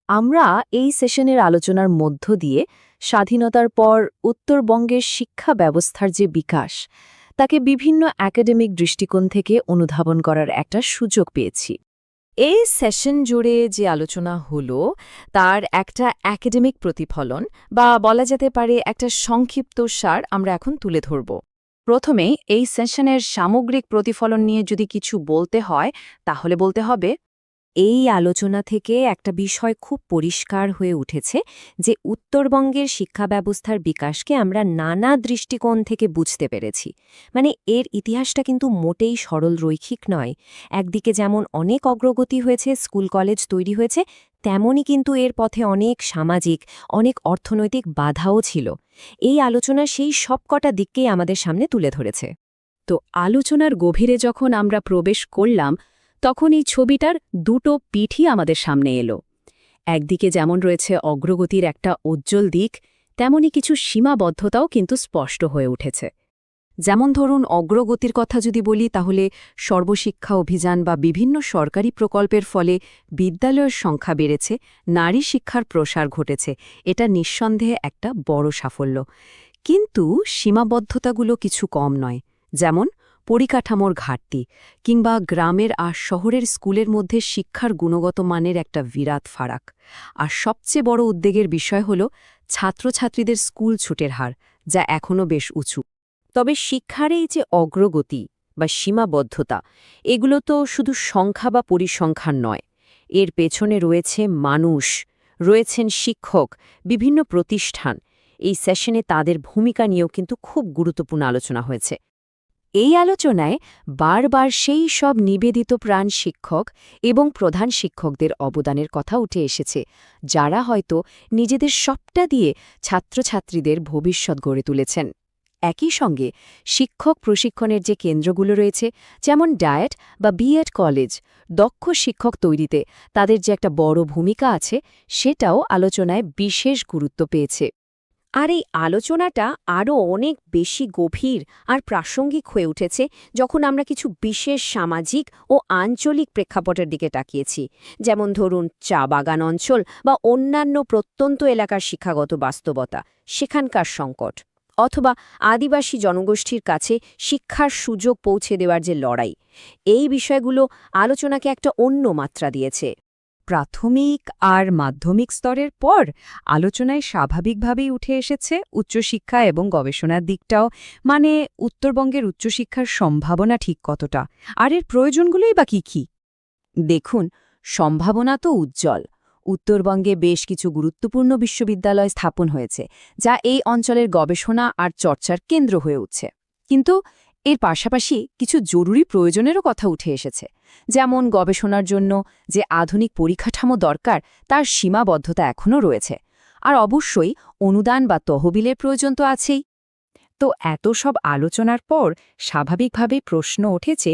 আমরা এই সেশনের আলোচনার মধ্য দিয়ে স্বাধীনতার পর উত্তরবঙ্গের শিক্ষা ব্যবস্থার যে বিকাশ তাকে বিভিন্ন একাডেমিক দৃষ্টিকোণ থেকে অনুধাবন করার একটা সুযোগ পেয়েছি। এই সেশন জুড়ে যে আলোচনা হলো তার একটা একাডেমিক প্রতিফলন বা বলা যেতে পারে একটা সংক্ষিপ্ত সার আমরা এখন তুলে ধরব। প্রথমে এই সেশনের সামগ্রিক প্রতিফলন নিয়ে যদি কিছু বলতে হয় তাহলে বলতে হবে, এই আলোচনা থেকে একটা বিষয় খুব পরিষ্কার হয়ে উঠেছে যে উত্তরবঙ্গের শিক্ষা ব্যবস্থার বিকাশকে আমরা নানা দৃষ্টিকোণ থেকে বুঝতে পেরেছি। মানে এর ইতিহাসটা কিন্তু মোটেই সরল রৈখিক নয়। একদিকে যেমন অনেক অগ্রগতি হয়েছে, স্কুল কলেজ তৈরি হয়েছে, তেমনই কিন্তু এর পথে অনেক সামাজিক, অনেক অর্থনৈতিক বাধাও ছিল। এই আলোচনা সেই সবকটা দিককেই আমাদের সামনে তুলে ধরেছে। তো আলোচনার গভীরে যখন আমরা প্রবেশ করলাম তখন এই ছবিটার দুটো পিঠই আমাদের সামনে এলো। একদিকে যেমন রয়েছে অগ্রগতির একটা উজ্জ্বল দিক, তেমনি কিছু সীমাবদ্ধতাও কিন্তু স্পষ্ট হয়ে উঠেছে। যেমন ধরুন, অগ্রগতির কথা যদি বলি তাহলে সর্বশিক্ষা অভিযান বা বিভিন্ন সরকারি প্রকল্পের ফলে বিদ্যালয়ের সংখ্যা বেড়েছে, নারী শিক্ষার প্রসার ঘটেছে। এটা নিঃসন্দেহে একটা বড় সাফল্য। কিন্তু সীমাবদ্ধতাগুলো কিছু কম নয়। যেমন পরিকাঠামোর ঘাটতি কিংবা গ্রামের আর শহরের স্কুলের মধ্যে শিক্ষার গুণগত মানের একটা বিরাট ফারাক। আর সবচেয়ে বড় উদ্বেগের বিষয় হল ছাত্রছাত্রীদের স্কুল ছুটের হার, যা এখনও বেশ উঁচু। তবে শিক্ষার এই যে অগ্রগতি বা সীমাবদ্ধতা, এগুলো তো শুধু সংখ্যা বা পরিসংখ্যান নয়। এর পেছনে রয়েছে মানুষ, রয়েছেন শিক্ষক, বিভিন্ন প্রতিষ্ঠান। এই সেশনে তাদের ভূমিকা নিয়েও কিন্তু খুব গুরুত্বপূর্ণ আলোচনা হয়েছে। এই আলোচনায় বারবার সেই সব নিবেদিত প্রাণ শিক্ষক এবং প্রধান শিক্ষকদের অবদানের কথা উঠে এসেছে, যারা হয়তো নিজেদের সবটা দিয়ে ছাত্রছাত্রীদের ভবিষ্যৎ গড়ে তুলেছেন। একই সঙ্গে শিক্ষক প্রশিক্ষণের যে কেন্দ্রগুলো রয়েছে, যেমন ডায়েট বা বিএড কলেজ, দক্ষ শিক্ষক তৈরিতে তাদের যে একটা বড় ভূমিকা আছে, সেটাও আলোচনায় বিশেষ গুরুত্ব পেয়েছে। আর এই আলোচনাটা আরও অনেক বেশি গভীর আর প্রাসঙ্গিক হয়ে উঠেছে যখন আমরা কিছু বিশেষ সামাজিক ও আঞ্চলিক প্রেক্ষাপটের দিকে তাকিয়েছি। যেমন ধরুন, চা বাগান অঞ্চল বা অন্যান্য প্রত্যন্ত এলাকার শিক্ষাগত বাস্তবতা, সেখানকার সংকট, অথবা আদিবাসী জনগোষ্ঠীর কাছে শিক্ষার সুযোগ পৌঁছে দেওয়ার যে লড়াই। এই বিষয়গুলো আলোচনাকে একটা অন্য মাত্রা দিয়েছে। প্রাথমিক আর মাধ্যমিক স্তরের পর আলোচনায় স্বাভাবিকভাবেই উঠে এসেছে উচ্চশিক্ষা এবং গবেষণার দিকটাও। মানে উত্তরবঙ্গের উচ্চশিক্ষার সম্ভাবনা ঠিক কতটা, আর এর প্রয়োজনগুলোই বা কী কী। দেখুন, সম্ভাবনা তো উজ্জ্বল। উত্তরবঙ্গে বেশ কিছু গুরুত্বপূর্ণ বিশ্ববিদ্যালয় স্থাপন হয়েছে, যা এই অঞ্চলের গবেষণা আর চর্চার কেন্দ্র হয়ে উঠছে। কিন্তু এর পাশাপাশি কিছু জরুরি প্রয়োজনেরও কথা উঠে এসেছে। যেমন গবেষণার জন্য যে আধুনিক পরিকাঠামো দরকার, তার সীমাবদ্ধতা এখনও রয়েছে। আর অবশ্যই অনুদান বা তহবিলের প্রয়োজন তো আছেই। তো এত সব আলোচনার পর স্বাভাবিকভাবেই প্রশ্ন উঠেছে,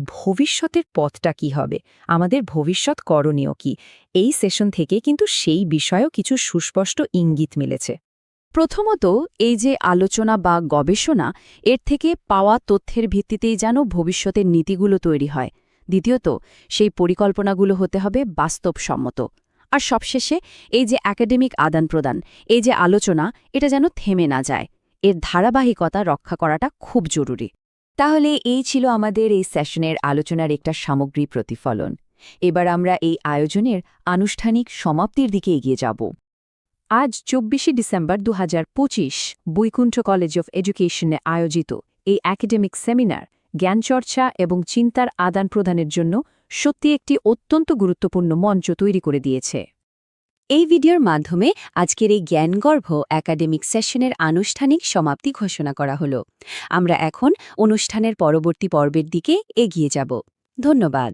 ভবিষ্যতের পথটা কি হবে, আমাদের ভবিষ্যৎ করণীয় কি। এই সেশন থেকে কিন্তু সেই বিষয়েও কিছু সুস্পষ্ট ইঙ্গিত মিলেছে। প্রথমত, এই যে আলোচনা বা গবেষণা, এর থেকে পাওয়া তথ্যের ভিত্তিতেই যেন ভবিষ্যতের নীতিগুলো তৈরি হয়। দ্বিতীয়ত, সেই পরিকল্পনাগুলো হতে হবে বাস্তবসম্মত। আর সবশেষে, এই যে একাডেমিক আদান-প্রদান, এই যে আলোচনা, এটা যেন থেমে না যায়। এর ধারাবাহিকতা রক্ষা করাটা খুব জরুরি। তাহলে এই ছিল আমাদের এই সেশনের আলোচনার একটা সামগ্রিক প্রতিফলন। এবার আমরা এই আয়োজনের আনুষ্ঠানিক সমাপ্তির দিকে এগিয়ে যাব। আজ ২৪শে ডিসেম্বর ২০২৫ বৈকুণ্ঠ কলেজ অফ এডুকেশনে আয়োজিত এই একাডেমিক সেমিনার জ্ঞানচর্চা এবং চিন্তার আদান-প্রদানের জন্য সত্যি একটি অত্যন্ত গুরুত্বপূর্ণ মঞ্চ তৈরি করে দিয়েছে। এই ভিডিওর মাধ্যমে আজকের এই জ্ঞানগর্ভ একাডেমিক সেশনের আনুষ্ঠানিক সমাপ্তি ঘোষণা করা হলো। আমরা এখন অনুষ্ঠানের পরবর্তী পর্বের দিকে এগিয়ে যাব। ধন্যবাদ।